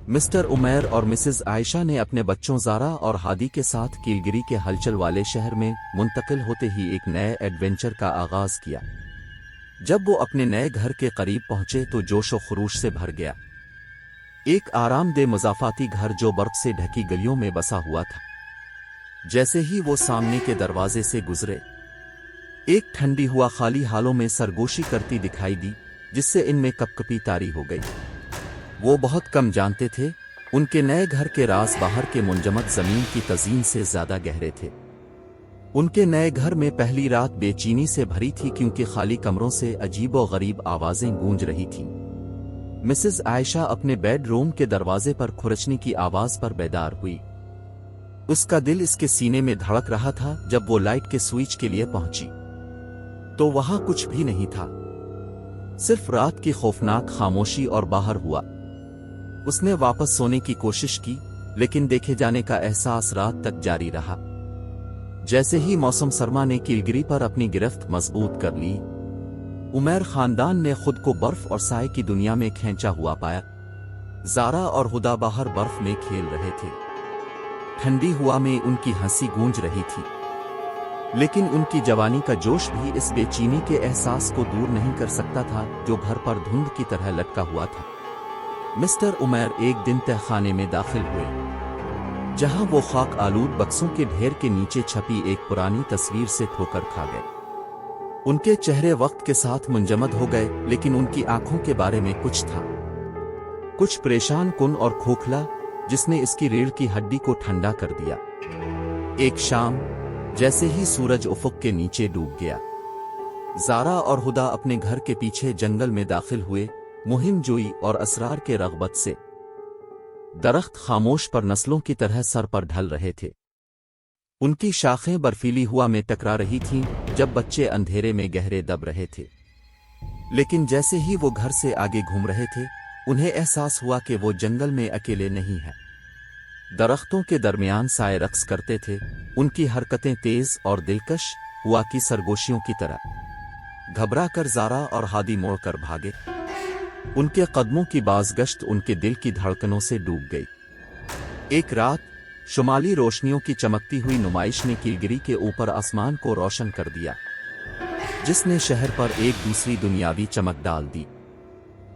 Mister Umair اور Mrs عائشہ نے اپنے بچوں زارا اور ہادی کے ساتھ کیلگری کے ہلچل والے شہر میں منتقل ہوتے ہی ایک نئے ایڈونچر کا آغاز کیا۔ جب وہ اپنے نئے گھر کے قریب پہنچے تو جوش و خروش سے بھر گیا۔ ایک آرام دہ مضافاتی گھر جو برف سے ڈھکی گلیوں میں بسا ہوا تھا۔ جیسے ہی وہ سامنے کے دروازے سے گزرے، ایک ٹھنڈی ہوا خالی حالوں میں سرگوشی کرتی دکھائی دی، جس سے ان میں کپکپی طاری ہو گئی۔ وہ بہت کم جانتے تھے، ان کے نئے گھر کے راز باہر کے منجمد زمین کی تزئین سے زیادہ گہرے تھے۔ ان کے نئے گھر میں پہلی رات بے چینی سے بھری تھی کیونکہ خالی کمروں سے عجیب و غریب آوازیں گونج رہی تھیں۔ مسز عائشہ اپنے بیڈ روم کے دروازے پر کھرچنے کی آواز پر بیدار ہوئی۔ اس کا دل اس کے سینے میں دھڑک رہا تھا جب وہ لائٹ کے سوئچ کے لیے پہنچی تو وہاں کچھ بھی نہیں تھا، صرف رات کی خوفناک خاموشی اور باہر ہوا۔ اس نے واپس سونے کی کوشش کی، لیکن دیکھے جانے کا احساس رات تک جاری رہا۔ جیسے ہی موسم سرما نے کیلگری پر اپنی گرفت مضبوط کر لی، عمیر خاندان نے خود کو برف اور سائے کی دنیا میں کھینچا ہوا پایا۔ زارا اور ہدا باہر برف میں کھیل رہے تھے، ٹھنڈی ہوا میں ان کی ہنسی گونج رہی تھی، لیکن ان کی جوانی کا جوش بھی اس بے چینی کے احساس کو دور نہیں کر سکتا تھا جو گھر پر دھند کی طرح لٹکا ہوا تھا۔ مسٹر عمیر ایک دن تہ خانے میں داخل ہوئے، جہاں وہ خاک آلود بکسوں کے ڈھیر کے نیچے چھپی ایک پرانی تصویر سے ٹھوکر کھا گئے۔ ان کے چہرے وقت کے ساتھ منجمد ہو گئے، لیکن ان کی آنکھوں کے بارے میں کچھ تھا، کچھ پریشان کن اور کھوکھلا، جس نے اس کی ریڑھ کی ہڈی کو ٹھنڈا کر دیا۔ ایک شام، جیسے ہی سورج افق کے نیچے ڈوب گیا، زارا اور ہدا اپنے گھر کے پیچھے جنگل میں داخل ہوئے، مہم جوئی اور اسرار کے رغبت سے۔ درخت خاموش پر نسلوں کی طرح سر پر ڈھل رہے تھے، ان کی شاخیں برفیلی ہوا میں ٹکرا رہی تھیں جب بچے اندھیرے میں گہرے دب رہے تھے۔ لیکن جیسے ہی وہ گھر سے آگے گھوم رہے تھے، انہیں احساس ہوا کہ وہ جنگل میں اکیلے نہیں ہیں۔ درختوں کے درمیان سائے رقص کرتے تھے، ان کی حرکتیں تیز اور دلکش ہوا کی سرگوشیوں کی طرح۔ گھبرا کر زارا اور ہادی موڑ کر بھاگے، ان کے قدموں کی بازگشت ان کے دل کی دھڑکنوں سے ڈوب گئی۔ ایک رات، شمالی روشنیوں کی چمکتی ہوئی نمائش نے کیلگری کے اوپر آسمان کو روشن کر دیا، جس نے شہر پر ایک دوسری دنیاوی چمک ڈال دی۔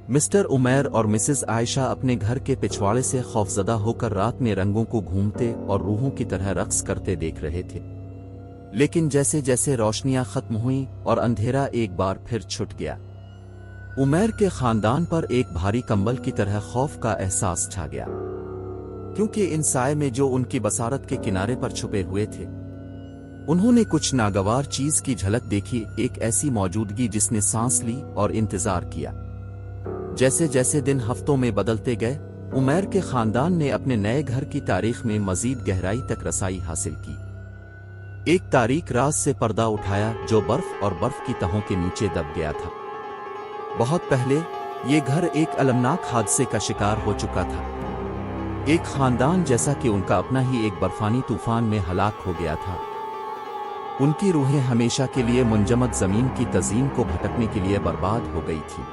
مسٹر عمیر اور مسز عائشہ اپنے گھر کے پچھواڑے سے خوفزدہ ہو کر رات میں رنگوں کو گھومتے اور روحوں کی طرح رقص کرتے دیکھ رہے تھے۔ لیکن جیسے جیسے روشنیاں ختم ہوئیں اور اندھیرا ایک بار پھر چھٹ گیا، عمیر کے خاندان پر ایک بھاری کمبل کی طرح خوف کا احساس چھا گیا، کیونکہ ان سائے میں جو ان کی بصارت کے کنارے پر چھپے ہوئے تھے، انہوں نے کچھ ناگوار چیز کی جھلک دیکھی، ایک ایسی موجودگی جس نے سانس لی اور انتظار کیا۔ جیسے جیسے دن ہفتوں میں بدلتے گئے، عمیر کے خاندان نے اپنے نئے گھر کی تاریخ میں مزید گہرائی تک رسائی حاصل کی۔ ایک تاریک راز سے پردہ اٹھایا جو برف اور برف کی تہوں کے نیچے دب گیا تھا۔ بہت پہلے، یہ گھر ایک المناک حادثے کا شکار ہو چکا تھا۔ ایک خاندان جیسا کہ ان کا اپنا ہی ایک برفانی طوفان میں ہلاک ہو گیا تھا۔ ان کی روحیں ہمیشہ کے لیے منجمد زمین کی تزئین کو بھٹکنے کے لیے برباد ہو گئی تھی،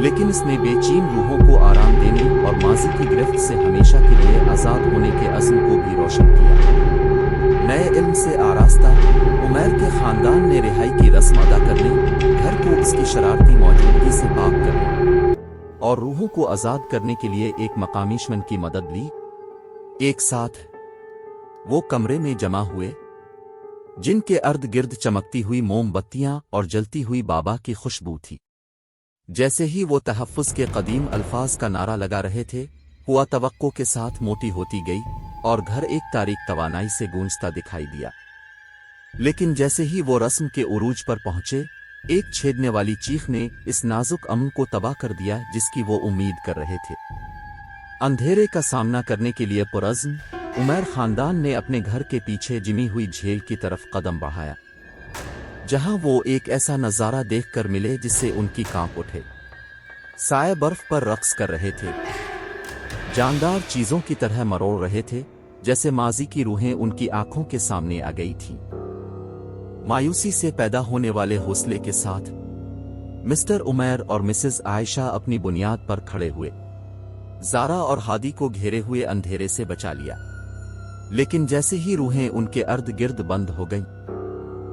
لیکن اس نے بے چین روحوں کو آرام دینے اور ماضی کی گرفت سے ہمیشہ کے لیے آزاد ہونے کے عزم کو بھی روشن کیا۔ نئے علم سے آراستہ، عمیر کے خاندان نے رہائی کی رسم ادا کرنے، گھر کو اس کی شرارتی موجودگی سے پاک کرنے اور روحوں کو آزاد کرنے کے لیے ایک مقامی شمن کی مدد لی۔ ایک ساتھ وہ کمرے میں جمع ہوئے، جن کے ارد گرد چمکتی ہوئی موم بتیاں اور جلتی ہوئی بابا کی خوشبو تھی۔ جیسے ہی وہ تحفظ کے قدیم الفاظ کا نعرہ لگا رہے تھے، ہوا توقع کے ساتھ موٹی ہوتی گئی اور گھر ایک تاریک توانائی سے گونجتا دکھائی دیا۔ لیکن جیسے ہی وہ رسم کے عروج پر پہنچے، ایک چھیدنے والی چیخ نے اس نازک امن کو تباہ کر دیا جس کی وہ امید کر رہے تھے۔ اندھیرے کا سامنا کرنے کے لیے پرعزم، عمیر خاندان نے اپنے گھر کے پیچھے جمی ہوئی جھیل کی طرف قدم بڑھایا، جہاں وہ ایک ایسا نظارہ دیکھ کر ملے جس سے ان کی کانپ اٹھے۔ سائے برف پر رقص کر رہے تھے، جاندار چیزوں کی طرح مروڑ رہے تھے، جیسے ماضی کی روحیں ان کی آنکھوں کے سامنے آ گئی تھیں۔ مایوسی سے پیدا ہونے والے حوصلے کے ساتھ، مسٹر عمیر اور مسز عائشہ اپنی بنیاد پر کھڑے ہوئے۔ زارا اور ہادی کو گھیرے ہوئے اندھیرے سے بچا لیا، لیکن جیسے ہی روحیں ان کے ارد گرد بند ہو گئیں،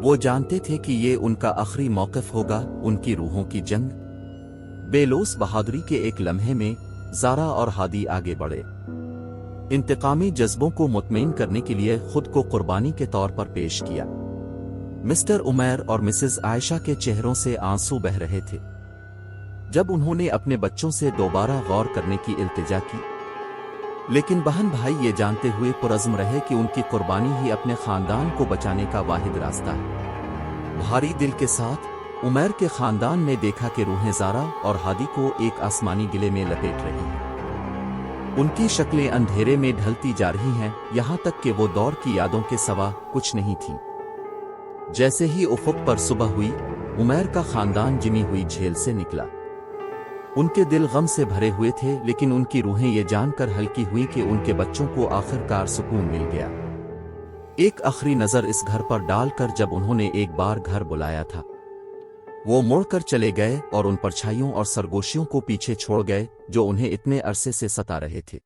وہ جانتے تھے کہ یہ ان کا آخری موقف ہوگا، ان کی روحوں کی جنگ۔ بے لوث بہادری کے ایک لمحے میں زارا اور ہادی آگے بڑھے، انتقامی جذبوں کو مطمئن کرنے کے لیے خود کو قربانی کے طور پر پیش کیا۔ مسٹر عمیر اور مسز عائشہ کے چہروں سے آنسو بہہ رہے تھے جب انہوں نے اپنے بچوں سے دوبارہ غور کرنے کی التجا کی، لیکن بہن بھائی یہ جانتے ہوئے پرعزم رہے کہ ان کی قربانی ہی اپنے خاندان کو بچانے کا واحد راستہ ہے۔ بھاری دل کے ساتھ عمیر کے خاندان نے دیکھا کہ روحیں زارا اور ہادی کو ایک آسمانی گلے میں لپیٹ رہی ہیں۔ ان کی شکلیں اندھیرے میں ڈھلتی جا رہی ہیں، یہاں تک کہ وہ دور کی یادوں کے سوا کچھ نہیں تھیں۔ جیسے ہی افق پر صبح ہوئی، عمیر کا خاندان جمی ہوئی جھیل سے نکلا۔ ان کے دل غم سے بھرے ہوئے تھے، لیکن ان کی روحیں یہ جان کر ہلکی ہوئی کہ ان کے بچوں کو آخر کار سکون مل گیا۔ ایک آخری نظر اس گھر پر ڈال کر جب انہوں نے ایک بار گھر بلایا تھا، وہ مڑ کر چلے گئے اور ان پرچھائیوں اور سرگوشیوں کو پیچھے چھوڑ گئے جو انہیں اتنے عرصے سے ستا رہے تھے۔